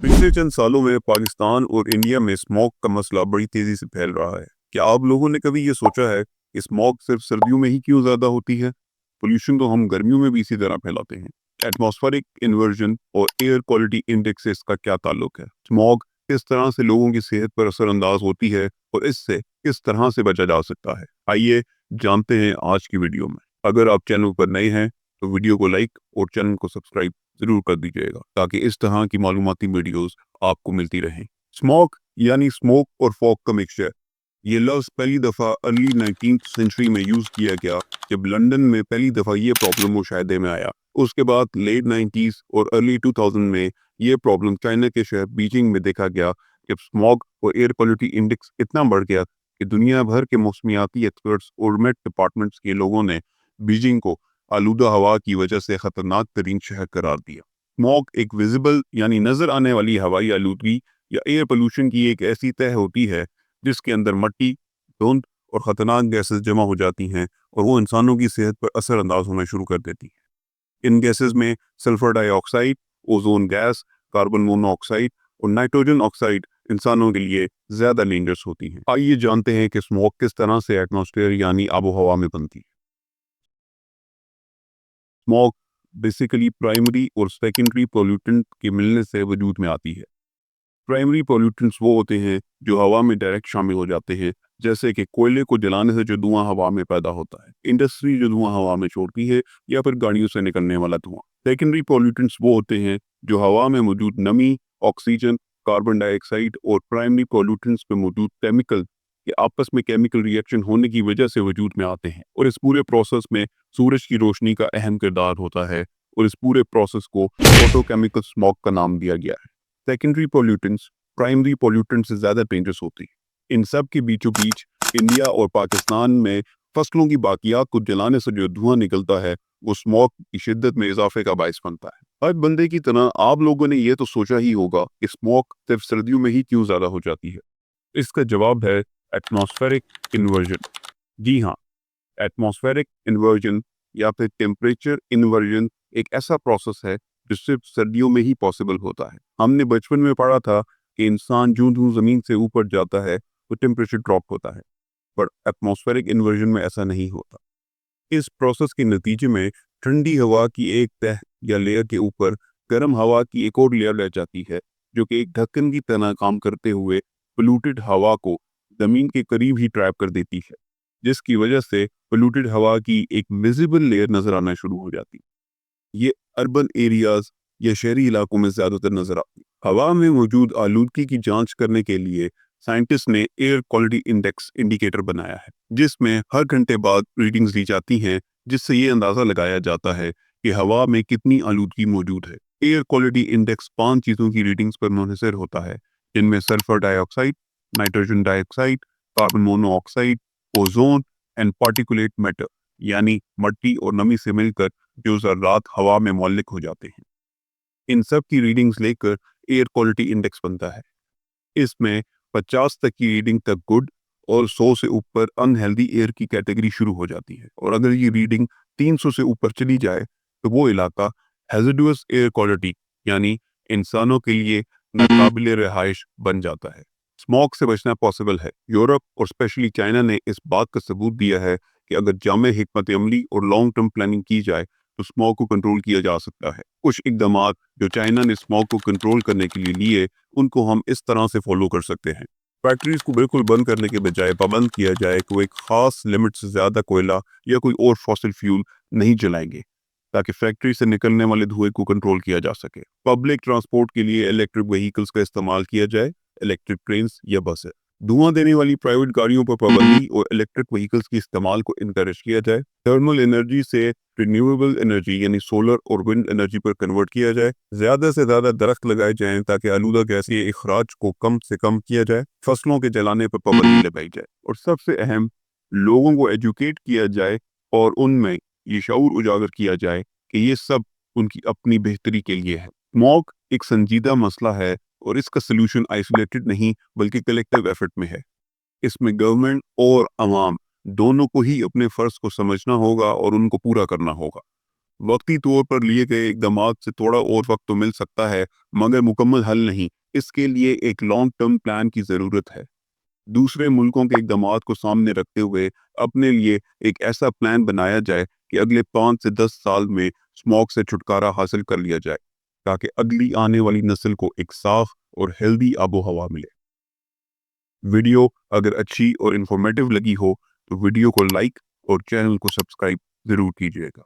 पिछले चंद सालों में पाकिस्तान और इंडिया में स्मॉग का मसला बड़ी तेजी से फैल रहा है। क्या आप लोगों ने कभी ये सोचा है कि स्मॉग सिर्फ सर्दियों में ही क्यों ज्यादा होती है? पोल्यूशन तो हम गर्मियों में भी इसी तरह फैलाते हैं। एटमॉस्फेरिक इन्वर्जन और एयर क्वालिटी इंडेक्स से इसका क्या ताल्लुक है? स्मॉग किस तरह से लोगों की सेहत पर असरअंदाज होती है और इससे किस तरह से बचा जा सकता है? आइए जानते हैं आज की वीडियो में। अगर आप चैनल पर नए हैं तो वीडियो को लाइक और चैनल को सब्सक्राइब जरूर कर दीजिएगा ताकि इस तरह की मालूमाती वीडियोस आपको मिलती रहें। स्मॉग यानी स्मोक और फॉग का मिक्सचर, ये लफ्ज पहली दफा अर्ली 19th सेंचुरी में यूज किया गया जब लंदन में पहली दफा ये प्रॉब्लम मुशाहिदे में आया। उसके बाद लेट 90s और अर्ली 2000 में ये प्रॉब्लम चाइना के शहर बीजिंग में देखा गया जब स्मॉग और एयर क्वालिटी इंडेक्स इतना बढ़ गया कि दुनिया भर के मौसमियाती एक्सपर्ट्स और मेट डिपार्टमेंट्स के लोगों ने बीजिंग को आलूदा हवा की वजह से खतरनाक तरीन शहर करार दिया। स्मॉग एक विजिबल यानी नजर आने वाली हवाई आलूदगी या एयर पोल्यूशन की एक ऐसी तह होती है जिसके अंदर मट्टी, धुंध और खतरनाक गैसेस जमा हो जाती हैं और वो इंसानों की सेहत पर असरअंदाज होना शुरू कर देती हैं। इन गैसेस में sulphur dioxide, ozone gas, carbon monoxide और नाइट्रोजन ऑक्साइड इंसानों के लिए ज्यादा डेंजरस होती हैं। आइए जानते हैं कि स्मॉग किस तरह से एटमॉस्फेयर यानी आबो हवा में बनती है। स्मॉग बेसिकली प्राइमरी और सेकेंडरी पोल्यूटेंट के मिलने से वजूद में आती है। प्राइमरी पोल्यूटेंट्स वो होते हैं जो हवा में डायरेक्ट शामिल हो जाते हैं, जैसे कि कोयले को जलाने से जो धुआं हवा में पैदा होता है, इंडस्ट्री जो धुआं हवा में छोड़ती है, या फिर गाड़ियों से निकलने वाला धुआं। सेकेंडरी पोल्यूटेंट्स वो होते हैं जो हवा में मौजूद नमी, ऑक्सीजन, कार्बन डाइऑक्साइड और प्राइमरी पोल्यूटेंट्स में मौजूद केमिकल के आपस में केमिकल रिएक्शन होने की वजह से वजूद में आते हैं। और इस पूरे प्रोसेस में सूरज की रोशनी का अहम किरदार होता है और इस पूरे प्रोसेस को फोटोकेमिकल स्मॉग का नाम दिया गया है। सेकेंडरी पोल्यूटेंट्स प्राइमरी पोल्यूटेंट से ज्यादा डेंजरस होती है। इन सब के बीचों बीच इंडिया और पाकिस्तान में फसलों की बाकियात को जलाने से जो धुआं निकलता है वो स्मॉग की शिद्दत में इजाफे का बायस बनता है। हर बंदे की तरह आप लोगों ने ये तो सोचा ही होगा कि स्मॉग सिर्फ सर्दियों में ही क्यों ज्यादा हो जाती है। इसका जवाब है एटमॉस्फेरिक इन्वर्जन। जी हाँ, एटमॉस्फेरिक इन्वर्जन या फिर टेम्परेचर इन्वर्जन एक ऐसा प्रोसेस है जो सिर्फ सर्दियों में ही पॉसिबल होता है। हमने बचपन में पढ़ा था कि इंसान जूं जूं जमीन से ऊपर जाता है तो टेम्परेचर ड्रॉप होता है, पर एटमॉस्फेरिक इन्वर्जन में ऐसा नहीं होता। इस प्रोसेस के नतीजे में ठंडी हवा की एक तह या लेयर के ऊपर गर्म हवा की एक और लेयर रह जाती है जो कि एक ढक्कन की तरह काम करते हुए पोल्यूटेड हवा को जमीन के करीब ही ट्रैप कर देती है, जिसकी वजह से पोल्यूटेड हवा की एक विजिबल लेयर नजर आना शुरू हो जाती है। ये अर्बन एरियाज या शहरी इलाकों में ज्यादातर नजर आती है। हवा में मौजूद आलूदगी की जांच करने के लिए साइंटिस्ट ने एयर क्वालिटी इंडेक्स इंडिकेटर बनाया है, जिसमें हर घंटे बाद रीडिंग्स ली जाती हैं, जिससे ये अंदाजा लगाया जाता है कि हवा में कितनी आलूदगी मौजूद है। एयर क्वालिटी इंडेक्स 5 चीजों की रीडिंग्स पर मुनहसर होता है, जिनमें sulphur dioxide, nitrogen dioxide, carbon monoxide, ozone and particulate matter यानी मट्टी और नमी से मिलकर जो ज़र्रात हवा में मौलिक हो जाते हैं। इन सब की रीडिंग्स लेकर एयर क्वालिटी इंडेक्स बनता है। इसमें 50 तक की रीडिंग तक गुड और 100 से ऊपर अनहेल्दी एयर की कैटेगरी शुरू हो जाती है, और अगर ये रीडिंग 300 से ऊपर चली जाए तो वो इलाका हैज़र्डस एयर क्वालिटी यानी इंसानों के लिए नाकाबिले रिहाइश बन जाता है। स्मॉग से बचना पॉसिबल है। यूरोप और स्पेशली चाइना ने इस बात का सबूत दिया है कि अगर जामे हिकमत अमली और लॉन्ग टर्म प्लानिंग की जाए तो स्मॉग को कंट्रोल किया जा सकता है। कुछ इकदाम जो चाइना ने स्मॉग को कंट्रोल करने के लिए लिए उनको हम इस तरह से फॉलो कर सकते हैं। फैक्ट्रीज को बिल्कुल बंद करने के बजाय पाबंद किया जाए कि वो एक खास लिमिट से ज्यादा कोयला या कोई और फॉसिल फ्यूल नहीं जलाएंगे, ताकि फैक्ट्री से निकलने वाले धुएं को कंट्रोल किया जा सके। पब्लिक ट्रांसपोर्ट के लिए इलेक्ट्रिक व्हीकल्स का इस्तेमाल किया जाए, इलेक्ट्रिक ट्रेन्स या बसें। धुआं देने वाली प्राइवेट गाड़ियों पर पाबंदी और इलेक्ट्रिक व्हीकल्स के इस्तेमाल को इनकरेज किया जाए। थर्मल एनर्जी से रिन्यूएबल एनर्जी यानी सोलर और विंड एनर्जी पर कन्वर्ट किया जाए। ज्यादा से ज्यादा दरख्त लगाए जाएं ताकि आलूदा गैस के इखराज को कम से कम किया जाए। फसलों के जलाने पर पाबंदी लगाई जाए और सबसे अहम, लोगों को एजुकेट किया जाए और उनमें ये शऊर उजागर किया जाए कि ये सब उनकी अपनी बेहतरी के लिए है। स्मॉग एक संजीदा मसला है और इसका सलूशन आइसोलेटेड नहीं बल्कि कलेक्टिव एफर्ट में है। इसमें गवर्नमेंट और अवाम दोनों को ही अपने फर्ज को समझना होगा और उनको पूरा करना होगा। وقتی طور پر لیے گئے اقدامات سے تھوڑا اور وقت تو مل سکتا ہے، مگر مکمل حل نہیں۔ اس کے لیے ایک لانگ ٹرم پلان کی ضرورت ہے۔ دوسرے ملکوں کے اقدامات کو سامنے رکھتے ہوئے اپنے لیے ایک ایسا پلان بنایا جائے کہ اگلے 5 سے 10 سال میں اسموگ سے چھٹکارا حاصل کر لیا جائے، تاکہ اگلی آنے والی نسل کو ایک صاف اور ہیلدی آب و ہوا ملے۔ ویڈیو اگر اچھی اور انفارمیٹیو لگی ہو تو ویڈیو کو لائک اور چینل کو سبسکرائب ضرور کیجیے گا۔